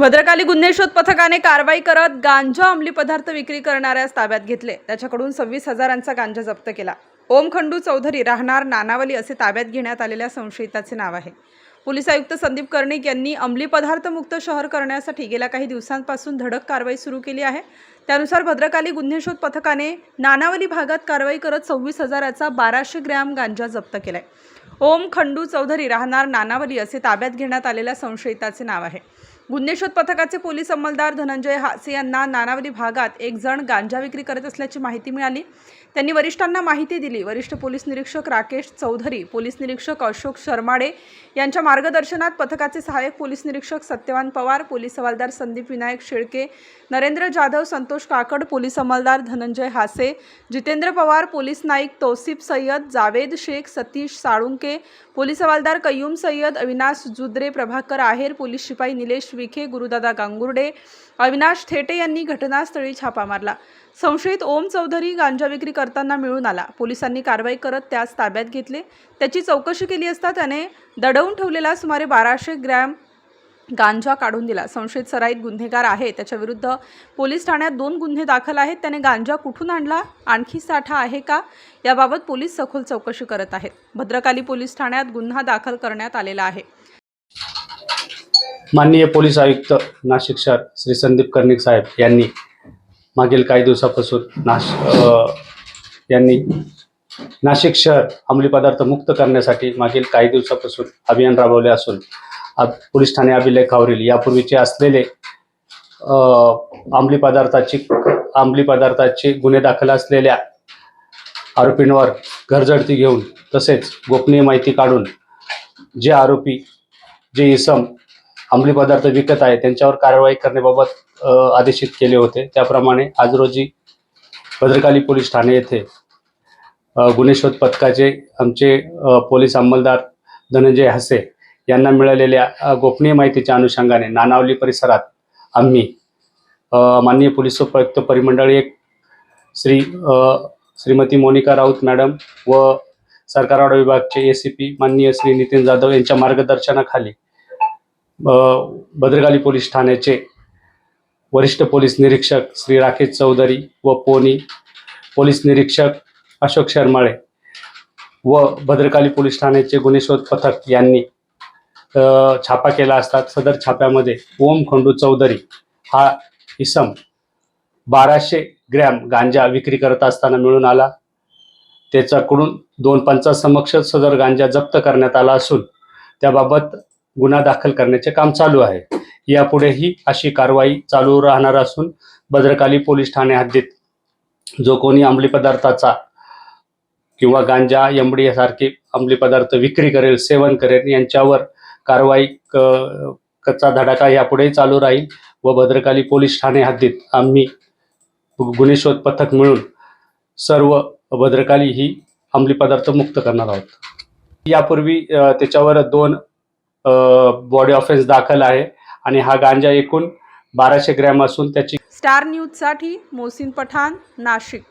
भद्रकाली गुन्हे शोध पथकाने कारवाई करत गांजा अंमली पदार्थ विक्री करणाऱ्यास ताब्यात घेतले। त्याच्याकडून 26,000चा गांजा जप्त केला। ओम खंडू चौधरी राहणार नानावली असे ताब्यात घेण्यात आलेल्या संशयिताचे नाव आहे। पोलीस आयुक्त संदीप कर्णिक यांनी अंमली पदार्थ मुक्त शहर करण्यासाठी गेल्या काही दिवसांपासून धडक कारवाई सुरू केली आहे। त्यानुसार भद्रकाली गुन्हे शोध पथकाने नानावली भागात कारवाई करत 26,000चा 1200 ग्रॅम गांजा जप्त केलाय। ओम खंडू चौधरी राहणार नानावली असे ताब्यात घेण्यात आलेल्या संशयिताचे नाव आहे। गुन्हे शोध पथकाचे पोलीस अंमलदार धनंजय हासे यांना नानावली भागात एक जण गांजा विक्री करत असल्याची माहिती मिळाली। त्यांनी वरिष्ठांना माहिती दिली। वरिष्ठ पोलीस निरीक्षक राकेश चौधरी, पोलीस निरीक्षक अशोक शर्माडे यांच्या मार्गदर्शनात पथकाचे सहाय्यक पोलीस निरीक्षक सत्यवान पवार, पोलीस हवालदार संदीप विनायक शेळके, नरेंद्र जाधव, संतोष काकड, पोलीस अंमलदार Dhananjay Hase, Jitendra Pawar, police Naik Tausif Sayyad, Javed Shaikh, Satish Salunke, police havaldar Kayyum Sayyad, Avinash Judre, Prabhakar Aher, police शिपाई निलेश विखे, गुरुदादा गांगुर्डे, अविनाश थेटे यांनी घटनास्थळी छापा मारला। संशयित ओम चौधरी गांजा विक्री करताना मिळून आला। पोलिसांनी कारवाई करत त्यास ताब्यात घेतले। त्याची चौकशी केली असता त्याने दडवून ठेवलेला सुमारे 1200 ग्रॅम गांजा काढून दिला। संशयित सराईत गुन्हेगार आहे। त्याच्या विरुद्ध पोलीस ठाण्यात 2 गुन्हे दाखल आहेत। त्याने गांजा कुठून आणला, आणखी साठा आहे का, याबाबत पोलीस सखोल चौकशी करत आहेत। भद्रकाली पोलीस ठाण्यात गुन्हा दाखल करण्यात आलेला आहे। माननीय पोलीस आयुक्त नाशिक शहर श्री संदीप कर्णिक साहेब यांनी मागील काही दिवसापासून नाशिक शहर अंमली पदार्थ मुक्त करण्यासाठी मागील काही दिवसापासून अभियान राबवले असून पोलीस ठाणे अभिलेखावरील यापूर्वीचे असलेले अंमली पदार्थाचे गुन्हे दाखल असलेल्या आरोपींवर घरझडती घेऊन तसेच गोपनीय माहिती काढून जे आरोपी जे इसम अंमली पदार्थ विकत आहे त्यांच्यावर कारवाई करण्याबाबत आदेशित केले होते। त्याप्रमाणे आज रोजी भद्रकाली पोलीस ठाणे येथे गुन्हे शोध पथकाचे आमचे पोलीस अंमलदार धनंजय हासे यांना मिळालेल्या गोपनीय माहितीच्या अनुषंगाने नानावली परिसरात आम्ही माननीय पोलीस उपायुक्त परिमंडळ 1 श्रीमती मोनिका राऊत मॅडम व सरकारवाडा विभागचे एसीपी माननीय श्री नितीन जाधव यांच्या मार्गदर्शनाखाली भद्रकाली पोलीस ठाण्याचे वरिष्ठ पोलीस निरीक्षक श्री राकेश चौधरी व पोलीस निरीक्षक अशोक शर्माळे व भद्रकाली पोलीस ठाण्याचे गुन्हे शोध पथक यांनी छापा केला असता सदर छाप्यामध्ये ओम खंडू चौधरी हा इसम 1200 ग्रॅम गांजा विक्री करत असताना मिळून आला। त्याच्याकडून 2 पंचासमक्ष सदर गांजा जप्त करण्यात आला असून त्याबाबत गुन्हा दाखल करण्याचे काम चालू आहे। यापुढेही अशी कारवाई चालू राहणार असून भद्रकाली पोलीस ठाणे हद्दीत जो कोणी अंमली पदार्थाचा किंवा गांजा एमडी यासारखे अंमली पदार्थ विक्री करेल, सेवन करेल यांच्यावर कारवाई कच्चा धडाका यापुढेही चालू राहील व भद्रकाली पोलीस ठाणे हद्दीत आम्ही गुन्हे शोध पथक मिळून सर्व भद्रकाली ही अंमली पदार्थ मुक्त करणार आहोत। यापूर्वी त्याच्यावर 2 बॉडी ऑफेन्स दाखल आहे आणि हा गांजा एकूण 1200 ग्रॅम असून त्याची स्टार न्यूज साठी मोहसिन पठाण, नाशिक।